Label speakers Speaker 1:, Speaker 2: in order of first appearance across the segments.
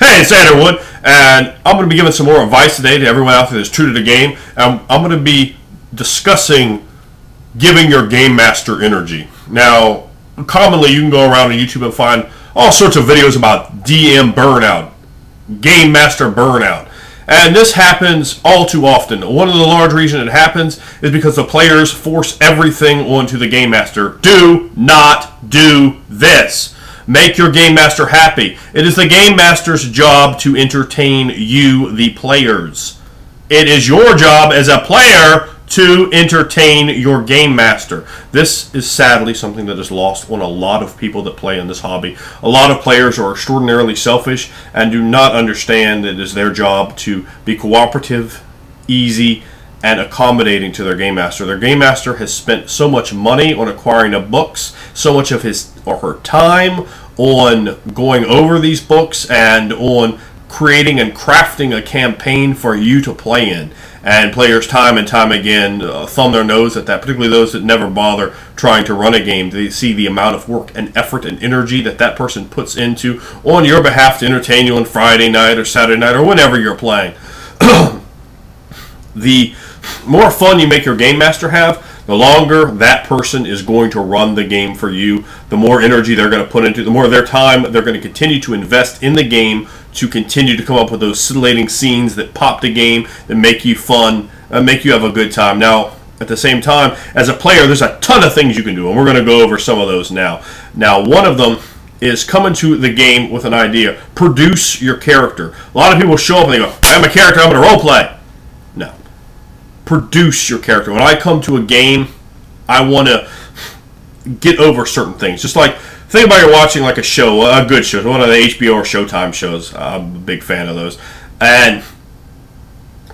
Speaker 1: Hey, it's Andrew Wood, and I'm going to be giving some more advice today to everyone out there that's true to the game. I'm going to be discussing giving your game master energy. Now, commonly you can go around on YouTube and find all sorts of videos about DM burnout, game master burnout. And this happens all too often. One of the large reasons it happens is because the players force everything onto the game master. Do not do this. Make your game master happy. It is the game master's job to entertain you, the players. It is your job as a player to entertain your game master. This is sadly something that is lost on a lot of people that play in this hobby. A lot of players are extraordinarily selfish and do not understand that it is their job to be cooperative, easy, and accommodating to their game master. Their game master has spent so much money on acquiring the books, so much of his or her time on going over these books and on creating and crafting a campaign for you to play in. And players time and time again thumb their nose at that, particularly those that never bother trying to run a game. They see the amount of work and effort and energy that that person puts into on your behalf to entertain you on Friday night or Saturday night or whenever you're playing. The more fun you make your game master have, the longer that person is going to run the game for you, the more energy they're going to put into it, the more of their time they're going to continue to invest in the game to continue to come up with those scintillating scenes that pop the game, that make you fun, make you have a good time. Now, at the same time, as a player, there's a ton of things you can do, and we're going to go over some of those now. Now, one of them is coming to the game with an idea. Produce your character. A lot of people show up and they go, I'm a character, I'm going to role play. No. Produce your character. When I come to a game, I want to get over certain things. Just like, think about you're watching like a show, a good show, one of the HBO or Showtime shows. I'm a big fan of those. And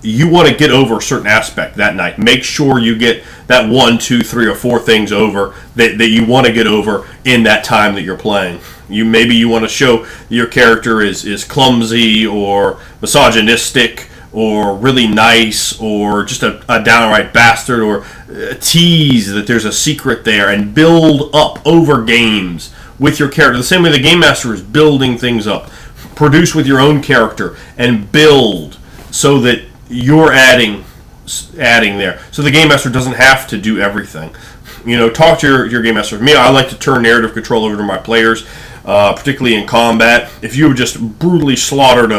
Speaker 1: you want to get over a certain aspect that night. Make sure you get that 1, 2, 3, or 4 things over that you want to get over in that time that you're playing. Maybe you want to show your character is clumsy or misogynistic, or really nice, or just a downright bastard, or tease that there's a secret there, and build up over games with your character. The same way the game master is building things up. Produce with your own character and build so that you're adding there. So the game master doesn't have to do everything. You know, talk to your game master. For me, I like to turn narrative control over to my players, particularly in combat. If you just brutally slaughtered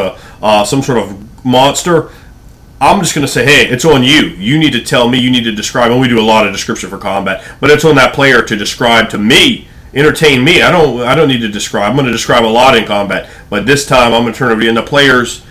Speaker 1: some sort of monster, I'm just going to say, hey, it's on you. You need to tell me, you need to describe, and we do a lot of description for combat, but it's on that player to describe to me, entertain me. I don't need to describe. I'm going to describe a lot in combat, but this time I'm going to turn it over to you. And the players,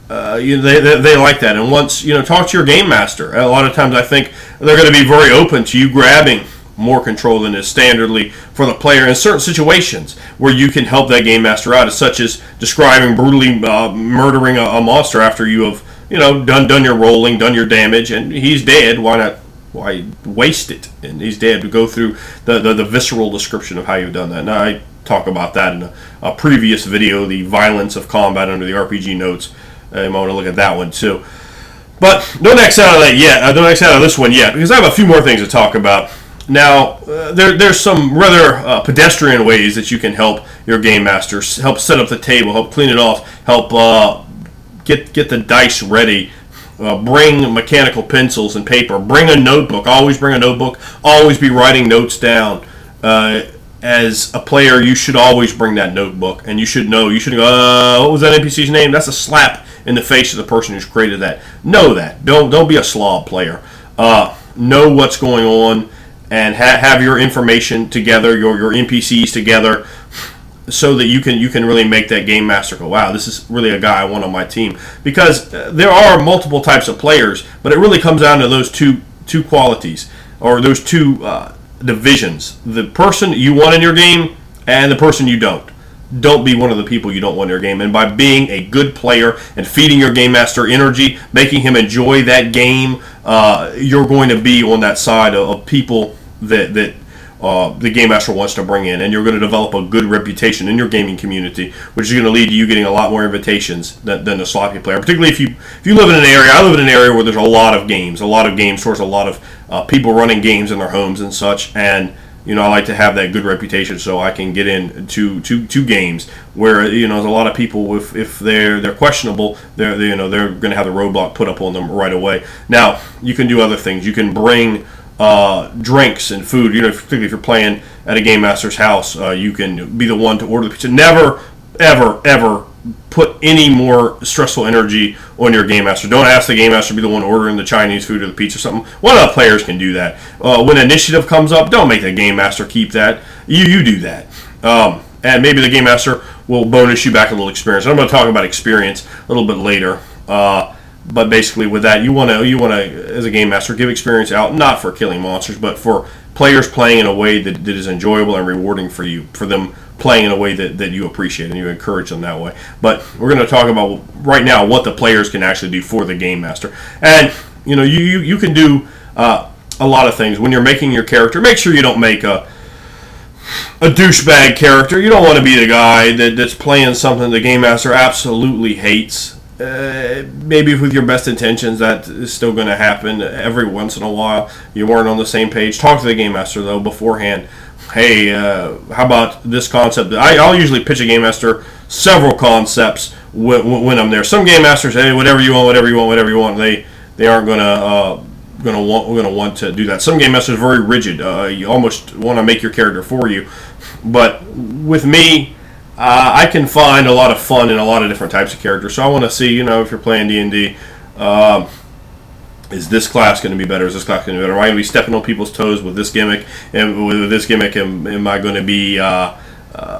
Speaker 1: they like that. And once, talk to your game master. A lot of times I think they're going to be very open to you grabbing more control than is standardly for the player in certain situations where you can help that game master out, such as describing brutally murdering a monster after you have done your rolling, done your damage, and he's dead. Why waste it? And he's dead. To go through the visceral description of how you've done that. Now, I talk about that in a previous video, the violence of combat under the RPG notes. You might want to look at that one too. But don't X out of that yet. Don't X out of this one yet, because I have a few more things to talk about. Now, there's some rather pedestrian ways that you can help your game master, help set up the table, help clean it off, help get the dice ready, bring mechanical pencils and paper, bring a notebook, always bring a notebook, always be writing notes down. As a player, you should always bring that notebook, and you should know, what was that NPC's name? That's a slap in the face of the person who's created that. Know that. Don't be a slob player. Know what's going on, and have your information together, your NPCs together, so that you can really make that game master go, wow, this is really a guy I want on my team. Because there are multiple types of players, but it really comes down to those two qualities, or those two divisions. The person you want in your game and the person you don't. Don't be one of the people you don't want in your game. And by being a good player and feeding your game master energy, making him enjoy that game, you're going to be on that side of people that the game master wants to bring in, and you're going to develop a good reputation in your gaming community, which is going to lead to you getting a lot more invitations than the sloppy player. Particularly if you live in an area. I live in an area where there's a lot of game stores, a lot of people running games in their homes and such, and I like to have that good reputation so I can get into two games where there's a lot of people if they're questionable, they're going to have the roadblock put up on them right away. Now you can do other things. You can bring drinks and food. Particularly if you're playing at a game master's house, you can be the one to order the pizza. Never, ever put any more stressful energy on your game master. Don't ask the game master to be the one ordering the Chinese food or the pizza or something. One of the players can do that. When initiative comes up, don't make the game master keep that. You do that. And maybe the game master will bonus you back a little experience. I'm going to talk about experience a little bit later. But basically with that, you want to, as a game master, give experience out, not for killing monsters, but for players playing in a way that is enjoyable and rewarding for you, for them playing in a way that you appreciate and you encourage them that way. But we're going to talk about right now what the players can actually do for the game master. And you can do a lot of things when you're making your character. Make sure you don't make a douchebag character. You don't want to be the guy that's playing something the game master absolutely hates. Maybe with your best intentions, that is still going to happen every once in a while. You weren't on the same page. Talk to the game master though beforehand. Hey, how about this concept? I'll usually pitch a game master several concepts when I'm there. Some game masters, hey, whatever you want. They aren't gonna want to do that. Some game masters are very rigid. You almost want to make your character for you. But with me, I can find a lot of fun in a lot of different types of characters. So I want to see, if you're playing D&D, is this class going to be better? Is this class going to be better? Am I going to be stepping on people's toes with this gimmick? And with this gimmick, am I going to be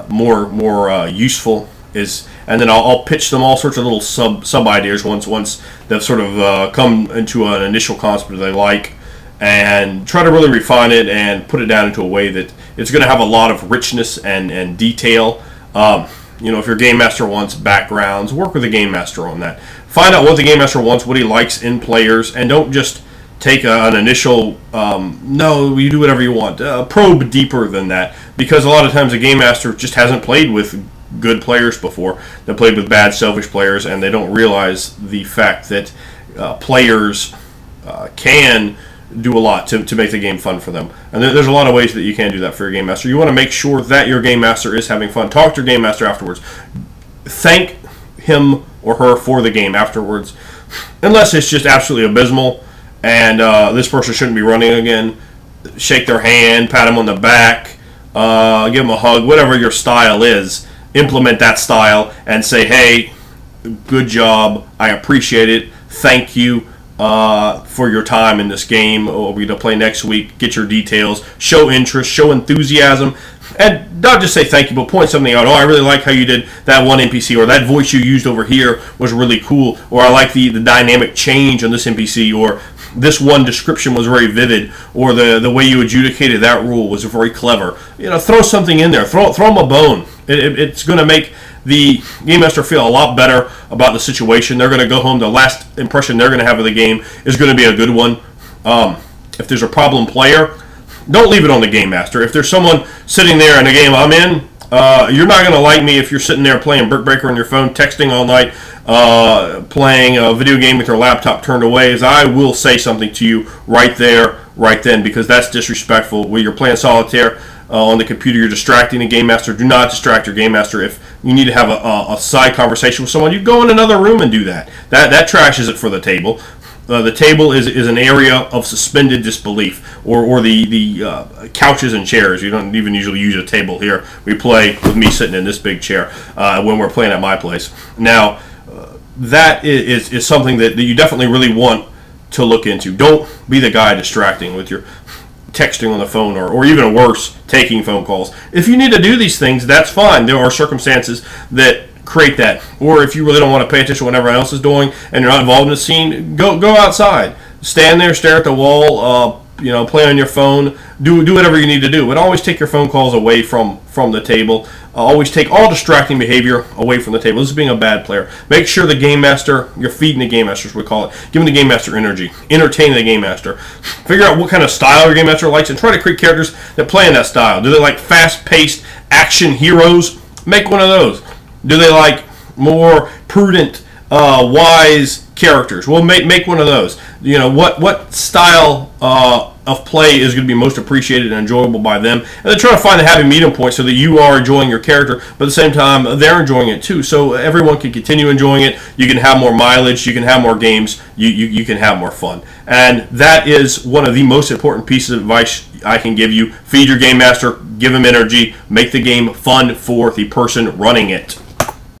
Speaker 1: more useful? And then I'll pitch them all sorts of little sub ideas once they've sort of come into an initial concept that they like, and try to really refine it and put it down into a way that it's going to have a lot of richness and detail. If your game master wants backgrounds, work with the game master on that. Find out what the game master wants, what he likes in players, and don't just take an initial, no, you do whatever you want. Probe deeper than that, because a lot of times the game master just hasn't played with good players before. They played with bad, selfish players, and they don't realize the fact that players can do a lot to make the game fun for them. And there's a lot of ways that you can do that for your game master. You want to make sure that your game master is having fun. Talk to your game master afterwards. Thank him or her for the game afterwards. Unless it's just absolutely abysmal and this person shouldn't be running again. Shake their hand, pat them on the back, give them a hug, whatever your style is. Implement that style and say, hey, good job, I appreciate it, thank you for your time in this game. We're going to play next week. Get your details, show interest, show enthusiasm, and not just say thank you, but point something out. Oh, I really like how you did that one NPC, or that voice you used over here was really cool, or I like the dynamic change on this NPC, or this one description was very vivid, or the way you adjudicated that rule was very clever. Throw something in there. Throw them a bone. It's going to make the game master feel a lot better about the situation. They're going to go home. The last impression they're going to have of the game is going to be a good one. If there's a problem player, don't leave it on the game master. If there's someone sitting there in a game I'm in, you're not going to like me if you're sitting there playing Brick Breaker on your phone, texting all night, playing a video game with your laptop turned away, as I will say something to you right there, right then, because that's disrespectful. When you're playing solitaire on the computer, you're distracting the game master. Do not distract your game master. If you need to have a side conversation with someone, you go in another room and do that. That trashes it for the table. The table is an area of suspended disbelief, or the couches and chairs. You don't even usually use a table here. We play with me sitting in this big chair when we're playing at my place. Now, that is something that you definitely really want to look into. Don't be the guy distracting with your texting on the phone, or even worse, taking phone calls. If you need to do these things, that's fine. There are circumstances that create that. Or if you really don't want to pay attention to what everyone else is doing and you're not involved in the scene, go outside. Stand there, stare at the wall, play on your phone, do whatever you need to do. But always take your phone calls away from the table. Always take all distracting behavior away from the table. This is being a bad player. Make sure the game master, you're feeding the game master, as we call it. Giving the game master energy. Entertaining the game master. Figure out what kind of style your game master likes and try to create characters that play in that style. Do they like fast-paced action heroes? Make one of those. Do they like more prudent, wise characters? Well, make one of those. What style of play is going to be most appreciated and enjoyable by them. And they're trying to find the happy medium point so that you are enjoying your character, but at the same time, they're enjoying it too. So everyone can continue enjoying it. You can have more mileage. You can have more games. You can have more fun. And that is one of the most important pieces of advice I can give you. Feed your Game Master. Give him energy. Make the game fun for the person running it.